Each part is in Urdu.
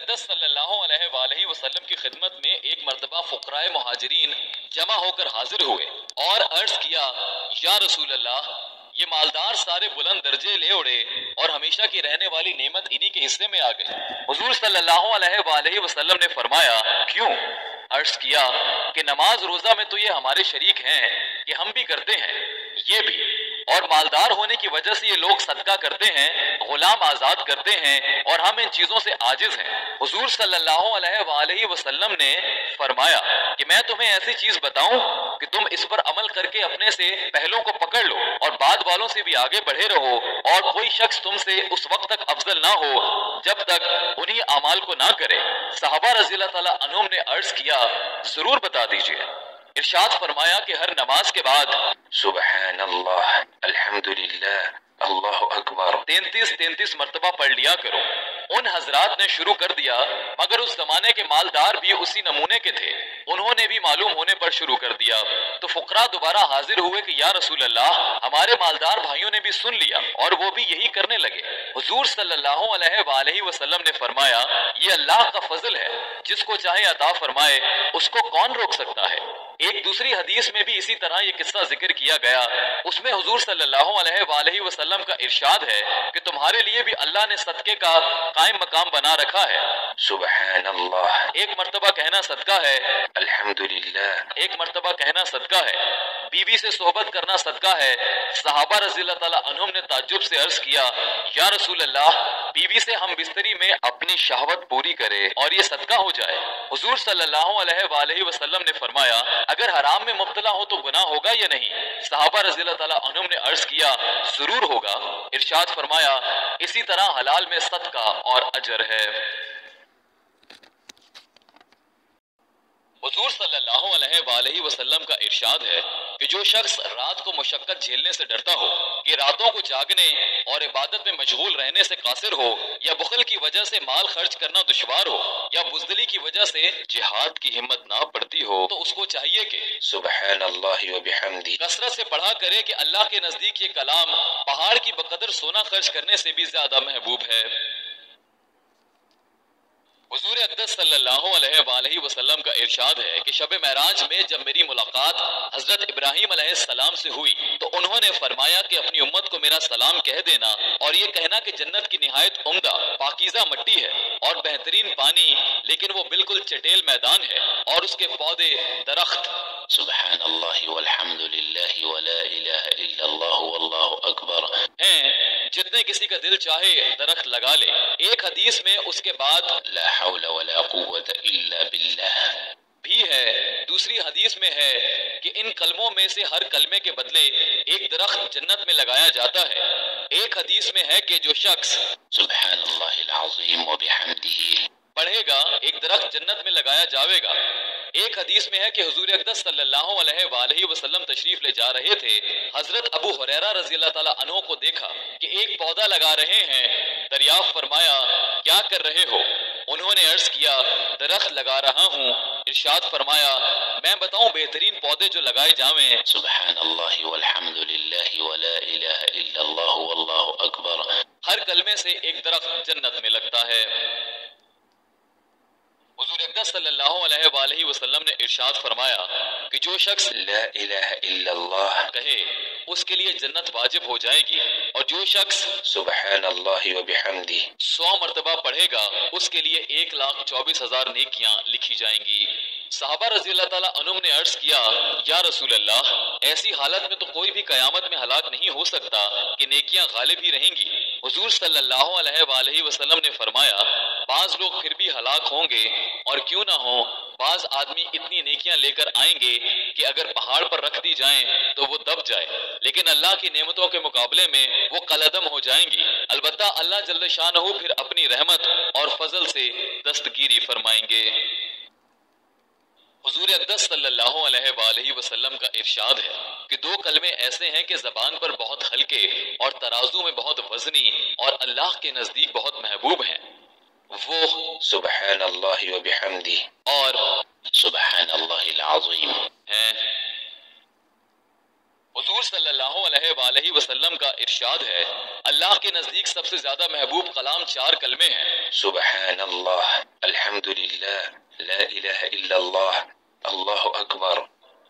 اقدس صلی اللہ علیہ وآلہ وسلم کی خدمت میں ایک مرتبہ فقراء مہاجرین جمع ہو کر حاضر ہوئے اور عرض کیا یا رسول اللہ یہ مالدار سارے بلند درجے لے اڑے اور ہمیشہ کی رہنے والی نعمت انہی کے حصے میں آ گئی۔ حضور صلی اللہ علیہ وآلہ وسلم نے فرمایا کیوں؟ عرض کیا کہ نماز روزہ میں تو یہ ہمارے شریک ہیں کہ ہم بھی کرتے ہیں، یہ بھی، اور مالدار ہونے کی وجہ سے یہ لوگ صدقہ کرتے ہیں، غلام آزاد کرتے ہیں، اور ہم ان چیزوں سے عاجز ہیں۔ حضور صلی اللہ علیہ وآلہ وسلم نے فرمایا کہ میں تمہیں ایسی چیز بتاؤں کہ تم اس پر عمل کر کے اپنے سے پہلوں کو پکڑ لو اور بعد والوں سے بھی آگے بڑھے رہو، اور کوئی شخص تم سے اس وقت تک افضل نہ ہو جب تک انہی اعمال کو نہ کرے۔ صحابہ رضی اللہ تعالیٰ عنہم نے عرض کیا ضرور بتا دیجئے۔ ارشاد فرمایا کہ ہر نماز کے بعد سبحان اللہ، الحمدللہ، اللہ اکبر 33 مرتبہ پڑھ لیا کرو۔ ان حضرات نے شروع کر دیا، مگر اس زمانے کے مالدار بھی اسی نمونے کے تھے، انہوں نے بھی معلوم ہونے پر شروع کر دیا۔ تو فقراء دوبارہ حاضر ہوئے کہ یا رسول اللہ ہمارے مالدار بھائیوں نے بھی سن لیا اور وہ بھی یہی کرنے لگے۔ حضور صلی اللہ علیہ وآلہ وسلم نے فرمایا یہ اللہ کا فضل ہے، جس کو چاہے عطا فرمائے، اس کو کون روک سکتا ہے؟ ایک دوسری حدیث میں بھی اسی طرح یہ قصہ ذکر کیا گیا، اس میں حضور صلی اللہ علیہ وآلہ وسلم کا ارشاد ہے کہ تمہارے لیے بھی اللہ نے صدقے کا قائم مقام بنا رکھا ہے۔ سبحان اللہ، ایک مرتبہ کہنا صدقہ ہے، الحمدللہ ایک مرتبہ کہنا صدقہ ہے، بیوی سے صحبت کرنا صدقہ ہے۔ صحابہ رضی اللہ تعالیٰ عنہم نے تعجب سے عرض کیا یا رسول اللہ بیوی سے ہم بستری میں اپنی شہوت پوری کرے اور یہ صدقہ ہو جائے؟ حضور صلی اللہ علیہ وآلہ وسلم نے فرمایا اگر حرام میں مبتلا ہو تو گناہ ہوگا یا نہیں؟ صحابہ رضی اللہ تعالیٰ عنہم نے عرض کیا ضرور ہوگا۔ ارشاد فرمایا اسی طرح حلال میں صدقہ اور اجر ہے۔ حضور صلی اللہ علیہ وآلہ وسلم کا ارشاد ہے کہ جو شخص رات کو مشقت جھیلنے سے ڈرتا ہو، کہ راتوں کو جاگنے اور عبادت میں مشغول رہنے سے قاصر ہو، یا بخل کی وجہ سے مال خرچ کرنا دشوار ہو، یا بزدلی کی وجہ سے جہاد کی ہمت نہ پڑتی ہو، تو اس کو چاہیے کہ سبحان اللہ وبحمدہ کثرت سے پڑھا کرے کہ اللہ کے نزدیک یہ کلام پہاڑ کی بقدر سونا خرچ کرنے سے بھی زیادہ محبوب ہے۔ حضور اقدس صلی اللہ علیہ وآلہ وسلم کا ارشاد ہے کہ شب معراج میں جب میری ملاقات حضرت ابراہیم علیہ السلام سے ہوئی تو انہوں نے فرمایا کہ اپنی امت کو میرا سلام کہہ دینا اور یہ کہنا کہ جنت کی نہایت عمدہ پاکیزہ مٹی ہے اور بہترین پانی، لیکن وہ بالکل چٹیل میدان ہے اور اس کے پودے درخت سبحان اللہ والحمد للہ ولا الہ الا اللہ واللہ اکبر ہیں، جتنے کسی کا دل چاہے درخت لگا لے۔ ایک حدیث میں اس کے بعد لا حول ولا قوت الا باللہ بھی ہے، دوسری حدیث میں ہے کہ ان کلموں میں سے ہر کلمے کے بدلے ایک درخت جنت میں لگایا جاتا ہے۔ ایک حدیث میں ہے کہ جو شخص سبحان اللہ العظیم وبحمدہ پڑھے گا ایک درخت جنت میں لگایا جاوے گا۔ ایک حدیث میں ہے کہ حضور اقدس صلی اللہ علیہ وآلہ وسلم تشریف لے جا رہے تھے، حضرت ابو ہریرہ رضی اللہ تعالیٰ عنہ کو دیکھا کہ ایک پودا لگا رہے ہیں، دریافت فرمایا کیا کر رہے ہو؟ انہوں نے عرض کیا درخت لگا رہا ہوں۔ ارشاد فرمایا میں بتاؤں بہترین پودے جو لگائے جاویں؟ سبحان اللہ والحمد للہ ولا الہ الا اللہ واللہ اکبر، ہر کلمے سے ایک درخت جنت میں لگتا ہے۔ حضور اقدس صلی اللہ علیہ وآلہ وسلم نے ارشاد فرمایا کہ جو شخص لا الہ الا اللہ کہے اس کے لیے جنت واجب ہو جائے گی، اور جو شخص سبحان اللہ وبحمدہ 100 مرتبہ پڑھے گا اس کے لیے 1,24,000 نیکیاں لکھی جائیں گی۔ صحابہ رضی اللہ تعالیٰ عنہم نے عرض کیا یا رسول اللہ ایسی حالت میں تو کوئی بھی قیامت میں ہلاک نہیں ہو سکتا کہ نیکیاں غالب ہی رہیں گی۔ حضور صلی اللہ علیہ وآلہ وسلم نے فرمایا بعض لوگ پھر بھی ہلاک ہوں گے، اور کیوں نہ ہوں، بعض آدمی اتنی نیکیاں لے کر آئیں گے کہ اگر پہاڑ پر رکھ دی جائیں تو وہ دب جائے، لیکن اللہ کی نعمتوں کے مقابلے میں وہ قلعدم ہو جائیں گی۔ البتہ اللہ جل شانہ پھر اپنی رحمت اور فضل سے دستگیری فرمائیں گے۔ حضور اقدس صلی اللہ علیہ وآلہ وسلم کا ارشاد ہے کہ 2 کلمے ایسے ہیں کہ زبان پر بہت ہلکے اور ترازو میں بہت وزنی اور اللہ کے نزدیک بہت محبوب ہیں، وہ سبحان اللہ وبحمدہ اور سبحان اللہ العظیم ہیں۔ حضور صلی اللہ علیہ وآلہ وسلم کا ارشاد ہے اللہ کے نزدیک سب سے زیادہ محبوب کلام 4 کلمے ہیں، سبحان اللہ، الحمدللہ، لا الہ الا اللہ، اللہ اکبر۔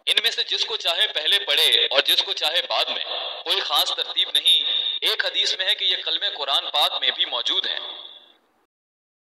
ان میں سے جس کو چاہے پہلے پڑھے اور جس کو چاہے بعد میں، کوئی خاص ترتیب نہیں۔ ایک حدیث میں ہے کہ یہ کلمے قرآن پاک میں بھی موجود ہیں۔